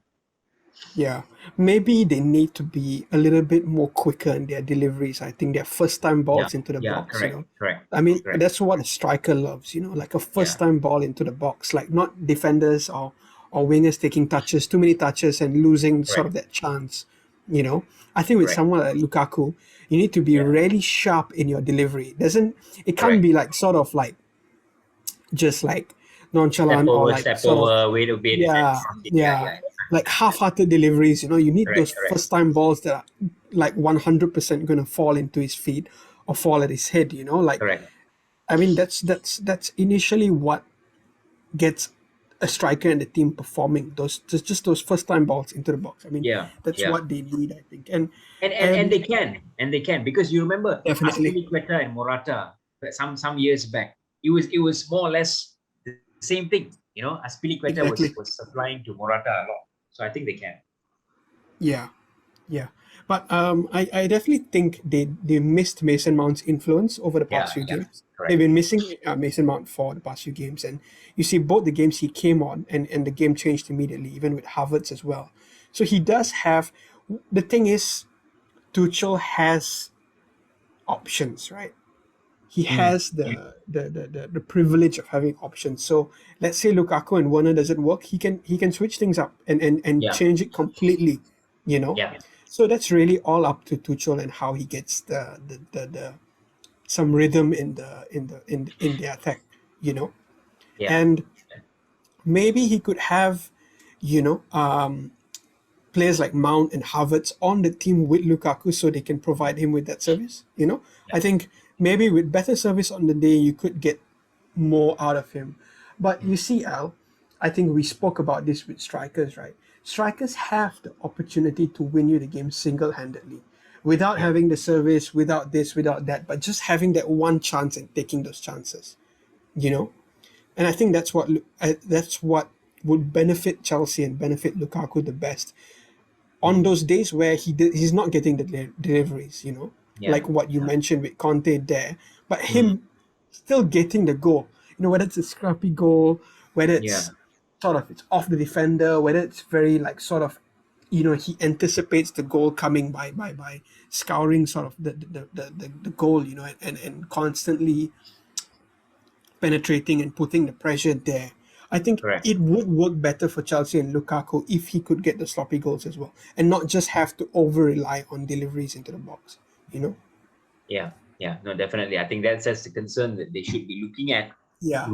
Yeah, maybe they need to be a little bit more quicker in their deliveries. I think their first time balls into the box, you know. Correct. I mean, that's what a striker loves, you know, like a first time ball into the box, like not defenders or wingers taking touches, too many touches and losing sort of that chance, you know. I think with someone like Lukaku, you need to be really sharp in your delivery. It can't be like sort of like just like nonchalant or like step sort over, of wait a bit. yeah, like half-hearted deliveries. You know, you need those first-time balls that are like 100% going to fall into his feet or fall at his head. You know, like I mean, that's initially what gets a striker and the team performing. Just those first-time balls into the box. I mean, that's what they need, I think. And they can because you remember definitely Azpilicueta and Morata some years back. It was more or less the same thing. You know, Azpilicueta was supplying to Morata a lot. So I think they can. Yeah. But I definitely think they missed Mason Mount's influence over the past few games. Correct. They've been missing Mason Mount for the past few games. And you see both the games he came on and the game changed immediately, even with Havertz as well. So he does have... The thing is, Tuchel has options, right? He has the privilege of having options. So let's say Lukaku and Werner doesn't work, he can switch things up and change it completely, you know. So that's really all up to Tuchel and how he gets the some rhythm in the attack, you know. And maybe he could have, you know, players like Mount and Havertz on the team with Lukaku so they can provide him with that service, you know. I think maybe with better service on the day, you could get more out of him. But you see, Al, I think we spoke about this with strikers, right? Strikers have the opportunity to win you the game single-handedly without having the service, without this, without that, but just having that one chance and taking those chances, you know? And I think that's what would benefit Chelsea and benefit Lukaku the best on those days where he's not getting the deliveries, you know, like what you mentioned with Conte there, but him still getting the goal, you know, whether it's a scrappy goal, whether it's sort of it's off the defender, whether it's very like sort of, you know, he anticipates the goal coming by scouring sort of the goal, you know, and constantly penetrating and putting the pressure there. I think it would work better for Chelsea and Lukaku if he could get the sloppy goals as well and not just have to over-rely on deliveries into the box, you know? Yeah, no, definitely. I think that's the concern that they should be looking at. Yeah.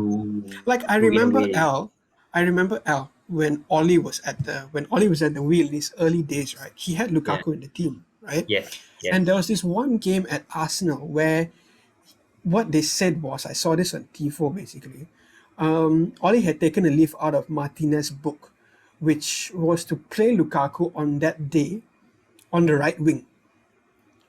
Like I remember Al when Ole was at the wheel in his early days, right? He had Lukaku in the team, right? Yes. And there was this one game at Arsenal where what they said was, I saw this on Tifo basically, Ole had taken a leaf out of Martinez's book, which was to play Lukaku on that day on the right wing,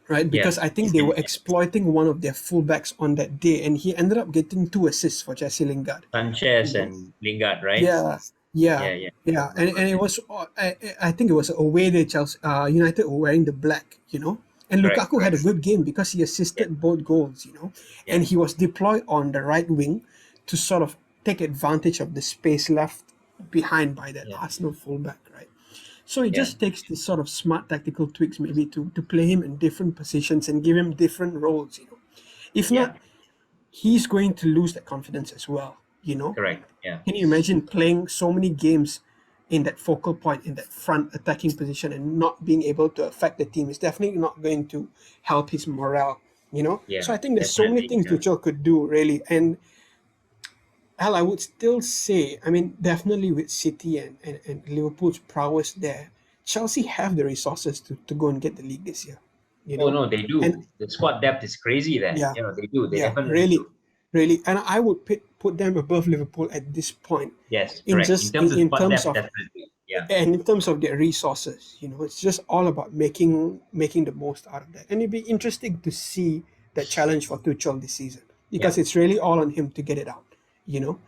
right? Because I think they were exploiting one of their fullbacks on that day, and he ended up getting 2 assists for Jesse Lingard. Sanchez and Lingard, right? Yeah. And it was, I think it was away day. Chelsea United were wearing the black, you know. And Lukaku had a good game because he assisted both goals, you know. And he was deployed on the right wing to sort of take advantage of the space left behind by that Arsenal fullback, right? So it just takes this sort of smart tactical tweaks maybe to play him in different positions and give him different roles, you know. If not, he's going to lose that confidence as well, you know. Can you imagine playing so many games in that focal point, in that front attacking position and not being able to affect the team? Is definitely not going to help his morale, you know. So I think there's so many things Tuchel could do, really. And Al, I would still say, I mean, definitely with City and Liverpool's prowess there, Chelsea have the resources to go and get the league this year. You know? Oh, no, they do. And the squad depth is crazy there. Yeah. You know, they do. They definitely do. Really. And I would put them above Liverpool at this point. Yes, in correct. Just in terms in of, terms of definitely. Yeah. And in terms of their resources, it's just all about making the most out of that. And it'd be interesting to see that challenge for Tuchel this season, because Yeah. it's really all on him to get it out.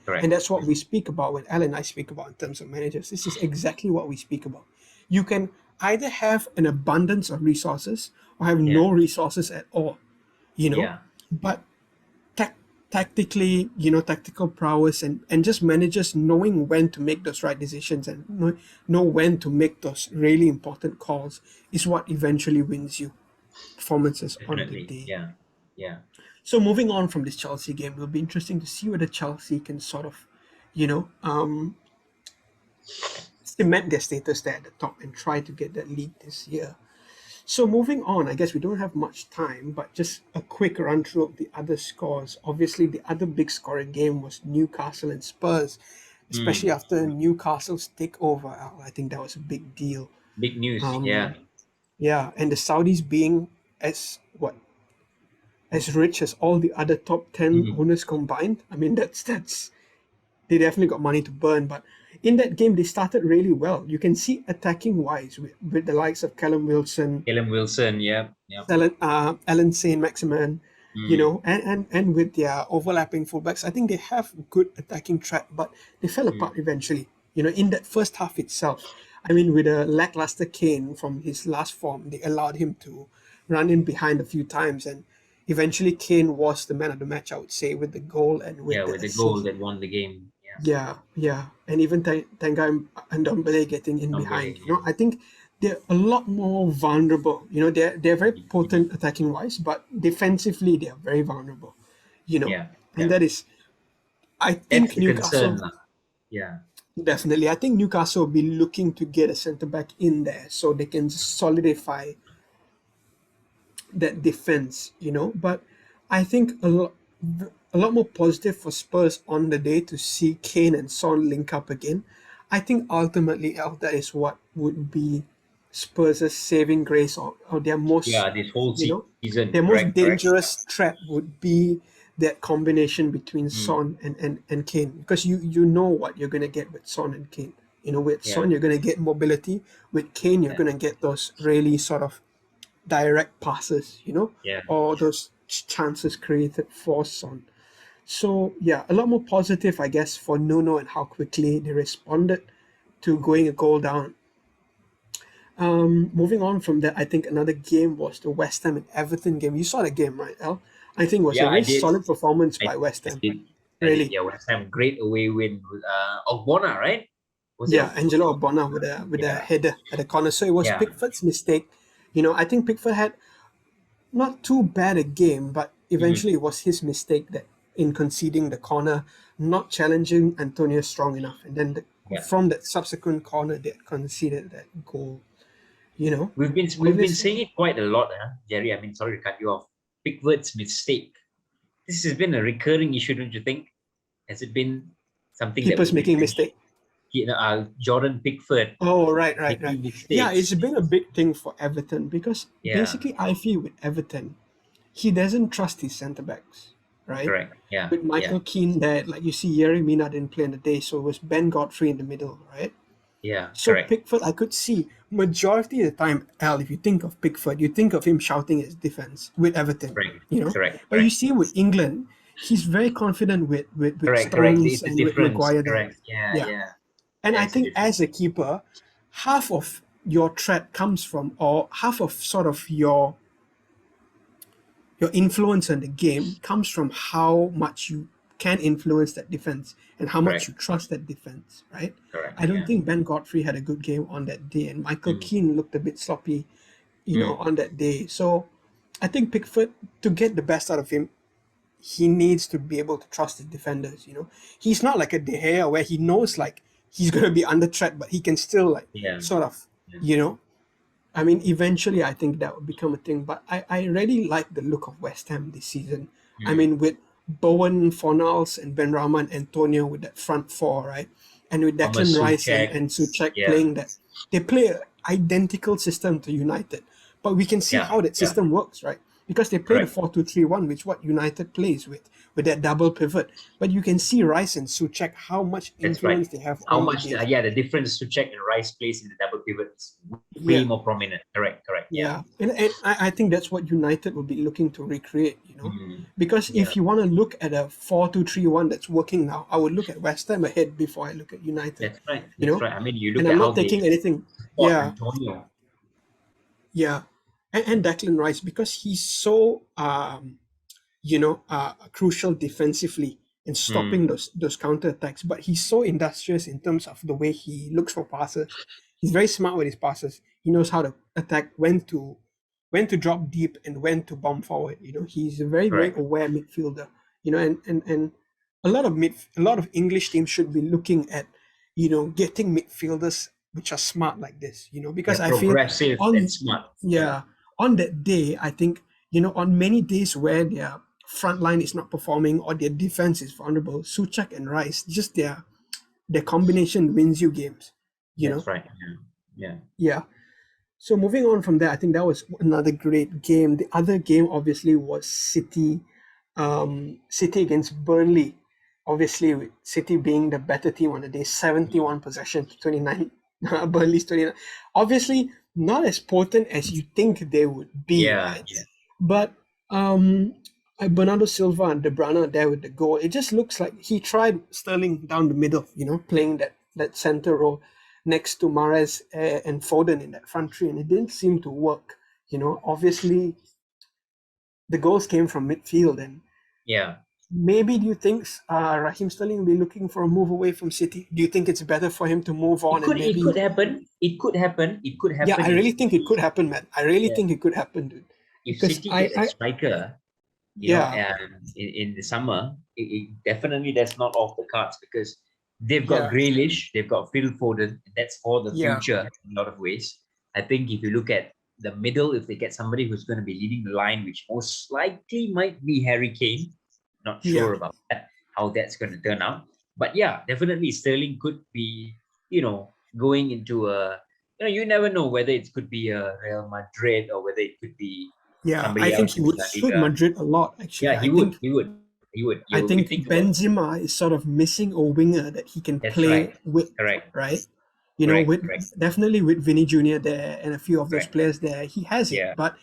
Correct. And that's what we speak about when Al and I speak about in terms of managers. This is exactly what we speak about. You can either have an abundance of resources or have no resources at all, Yeah. but tactically, tactical prowess and just managers knowing when to make those right decisions and know when to make those really important calls is what eventually wins you performances on the Definitely. day. Yeah. Yeah. So moving on from this Chelsea game, it'll be interesting to see whether Chelsea can sort of, cement their status there at the top and try to get that league this year. So moving on, I guess we don't have much time, but just a quick run through of the other scores. Obviously, the other big scoring game was Newcastle and Spurs, especially after Newcastle's takeover. I think that was a big deal. Big news. Yeah, and the Saudis being as rich as all the other top 10 owners combined. I mean, that's they definitely got money to burn. But in that game, they started really well. You can see attacking wise with the likes of Callum Wilson, yeah. Alan Saint-Maximin, and with their overlapping fullbacks. I think they have good attacking threat, but they fell apart eventually. In that first half itself, I mean, with a lackluster Kane from his last form, they allowed him to run in behind a few times, and eventually Kane was the man of the match, I would say, with the goal and with With the goal that won the game. Yeah, and even Tanga and Ndombele getting in behind. I think they're a lot more vulnerable. They're very potent attacking wise, but defensively they are very vulnerable. And that is, I think That's the Newcastle. concern. Yeah. Definitely, I think Newcastle will be looking to get a centre back in there so they can solidify that defense. But I think a lot more positive for Spurs on the day to see Kane and Son link up again. I think ultimately, that is what would be Spurs' saving grace or their most this whole season. their most dangerous threat would be that combination between Son and Kane, because you know what you're gonna get with Son and Kane. With Son you're gonna get mobility. With Kane you're gonna get those really sort of direct passes, or those chances created for Son. So a lot more positive, I guess, for Nuno and how quickly they responded to going a goal down. Moving on from that, I think another game was the West Ham and Everton game. You saw the game, right, Al? I think it was a very solid performance by West Ham. Really? West Ham, great away win with Ogbonna, right? Angelo Ogbonna with a header at the corner. So it was Pickford's mistake. I think Pickford had not too bad a game, but eventually it was his mistake that in conceding the corner, not challenging Antonio strong enough, and then from that subsequent corner they conceded that goal. We've been saying it quite a lot, Jerry. I mean, sorry to cut you off. Pickford's mistake. This has been a recurring issue, don't you think? Has it been something Keepers making mistake? Jordan Pickford. Oh, right. Yeah, it's been a big thing for Everton because basically I feel with Everton, he doesn't trust his centre backs, right? Correct. Yeah. With Michael Keane there, like you see, Yerry Mina didn't play in the day, so it was Ben Godfrey in the middle, right? Yeah. So correct. Pickford, I could see majority of the time, Al, if you think of Pickford, you think of him shouting his defense with Everton. Correct. Correct. But you see with England, he's very confident with correct. Stones and with Maguire. Correct. Yeah. And I think as a keeper, half of your threat comes from, or half of sort of your influence on the game comes from how much you can influence that defense and how much you trust that defense, right? Correct. I don't think Ben Godfrey had a good game on that day, and Michael Keane looked a bit sloppy, on that day. So I think Pickford, to get the best out of him, he needs to be able to trust his defenders. He's not like a De Gea where he knows like he's going to be under threat, but he can still sort of, I mean, eventually I think that would become a thing. But I really like the look of West Ham this season. I mean, with Bowen, Fornals, and Benrahma and Antonio with that front four, right? And with Declan Rice and Souček playing that. They play an identical system to United. But we can see how that system works, right? because they play the Correct. 4-2-3-1, which what United plays with that double pivot. But you can see Rice and Souček how much That's right. influence they have How on the much? game. The difference to check and Rice place in the double pivot is way Yeah. more prominent. Correct. Yeah, and I think that's what United will be looking to recreate, Mm, because yeah. if you want to look at a 4-2-3-1 that's working now, I would look at West Ham ahead before I look at United. That's right. You That's know, right. I mean, you look and at I'm how not they taking anything. fought Yeah, Antonio. yeah, and Declan Rice, because he's so crucial defensively and stopping those counter attacks. But he's so industrious in terms of the way he looks for passes. He's very smart with his passes. He knows how to attack, when to drop deep and when to bomb forward. He's a very, very Correct. aware midfielder. And a lot of English teams should be looking at getting midfielders which are smart like this. Because They're I feel progressive and smart. on that day, I think on many days where their front line is not performing or their defense is vulnerable, Souček and Rice, just their combination wins you games. That's right. Yeah. Yeah. So moving on from that, I think that was another great game. The other game obviously was City against Burnley. Obviously, with City being the better team on the day, 71 possession to 29. Burnley's 29. Obviously, not as potent as you think they would be, right? Yeah. But Bernardo Silva and De Bruyne are there with the goal. It just looks like he tried Sterling down the middle, playing that center role next to Mahrez and Foden in that front three, and it didn't seem to work. Obviously, the goals came from midfield, and Yeah. maybe do you think Raheem Sterling will be looking for a move away from City? Do you think it's better for him to move on It and maybe? could happen. It could happen. Yeah, I really think it could happen, man. I really think it could happen, dude. If Because City get a striker, in the summer, it definitely that's not off the cards, because they've got Grealish, they've got Phil Foden. That's for the future in a lot of ways. I think if you look at the middle, if they get somebody who's going to be leading the line, which most likely might be Harry Kane, not sure about that, how that's going to turn out. But yeah, definitely Sterling could be, going into a, you never know whether it could be a Real Madrid or whether it could be somebody I think else he in would La suit Liga. Madrid a lot, actually. Yeah, he would. He would. I think Benzema is sort of missing a winger that he can play with. Correct. Right? Correct. Definitely with Vinny Jr. there and a few of those players there, he has it. But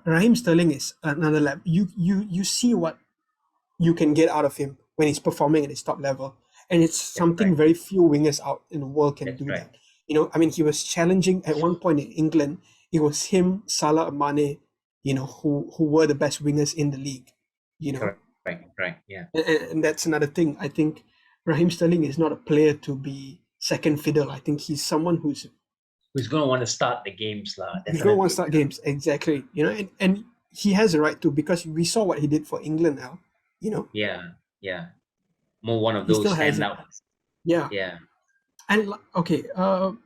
Raheem Sterling is another level. You see what you can get out of him when he's performing at his top level, and it's something very few wingers out in the world can do that. I mean, he was challenging at one point in England. It was him, Salah, and Mane, who were the best wingers in the league. Right. Yeah. And that's another thing. I think Raheem Sterling is not a player to be second fiddle. I think he's someone who's going to want to start the games, He's going to want to start games, exactly. And he has a right to, because we saw what he did for England now. Yeah. More one of He those still has it. standouts. Yeah. And okay,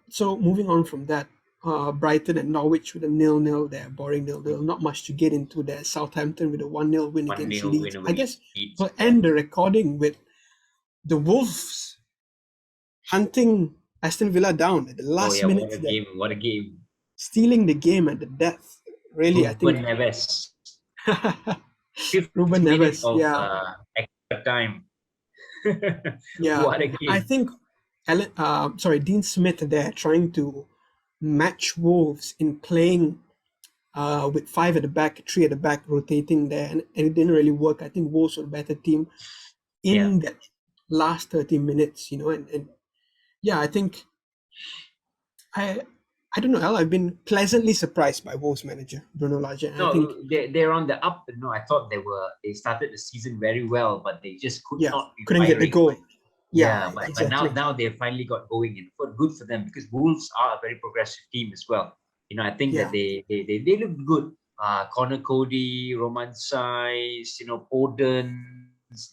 so moving on from that, Brighton and Norwich with a 0-0 there, boring 0-0. Not much to get into there. Southampton with a 1-0 win against Leeds. I guess we'll end the recording with the Wolves hunting Aston Villa down at the last minute. What a game. Stealing the game at the death. Really, I think. Neves. Ruben Neves, extra time. What a game. I think Dean Smith there trying to match Wolves in playing with 5 at the back, 3 at the back, rotating there, and it didn't really work. I think Wolves were a better team in that last 30 minutes, and I think I don't know, I've been pleasantly surprised by Wolves manager Bruno Lage. No, I think they're on the up. No, I thought they started the season very well, but they just couldn't get the goal. But now they've finally got going, and good for them, because Wolves are a very progressive team as well. I think that they look good. Connor Cody, Roman Saiz, Oden,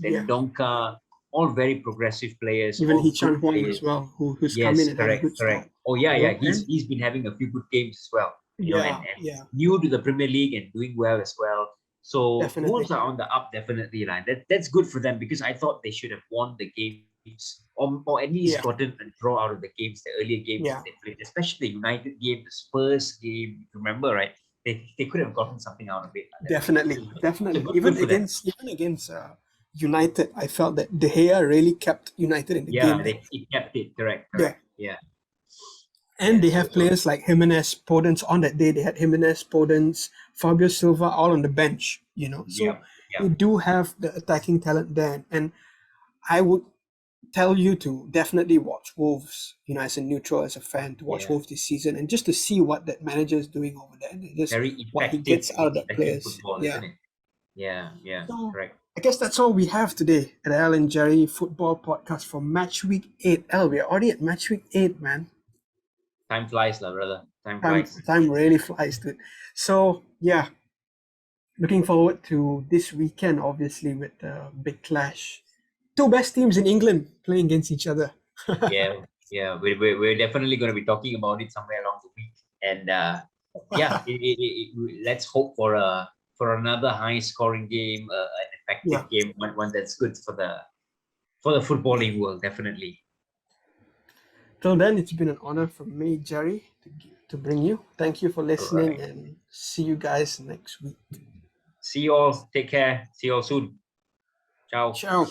Dendonka, all very progressive players. Even Hee-chan Huang as well, who's come in and had a good start. Oh he's been having a few good games as well. And new to the Premier League and doing well as well. So Wolves are on the up, definitely. That's good for them, because I thought they should have won the games, or at least gotten a draw out of the games, the earlier games they played, especially the United game, the Spurs game. Remember, right? they could have gotten something out of it. Definitely. Good Even for them. against United, I felt that De Gea really kept United in the game. He kept it. Correct. Yeah. And they have players like Jimenez, Podence on that day. They had Jimenez, Podence, Fabio Silva all on the bench, So they do have the attacking talent there. And I would tell you to definitely watch Wolves, as a neutral, as a fan, to watch Wolves this season and just to see what that manager is doing over there. And just very effective, what he gets out of that players. Football, isn't it? Yeah, so, correct. I guess that's all we have today at Al and Jerry Football Podcast for Matchweek 8. Al, we're already at Matchweek 8, man. Time flies, brother. Time flies. Time really flies, dude. So, yeah. Looking forward to this weekend, obviously, with the big clash. Two best teams in England playing against each other. We're definitely going to be talking about it somewhere along the week. And let's hope for another high-scoring game, an effective game, one that's good for the footballing world, definitely. Till then, it's been an honor for me, Jerry, to bring you. Thank you for listening, and see you guys next week. See you all. Take care. See you all soon. Ciao. Ciao.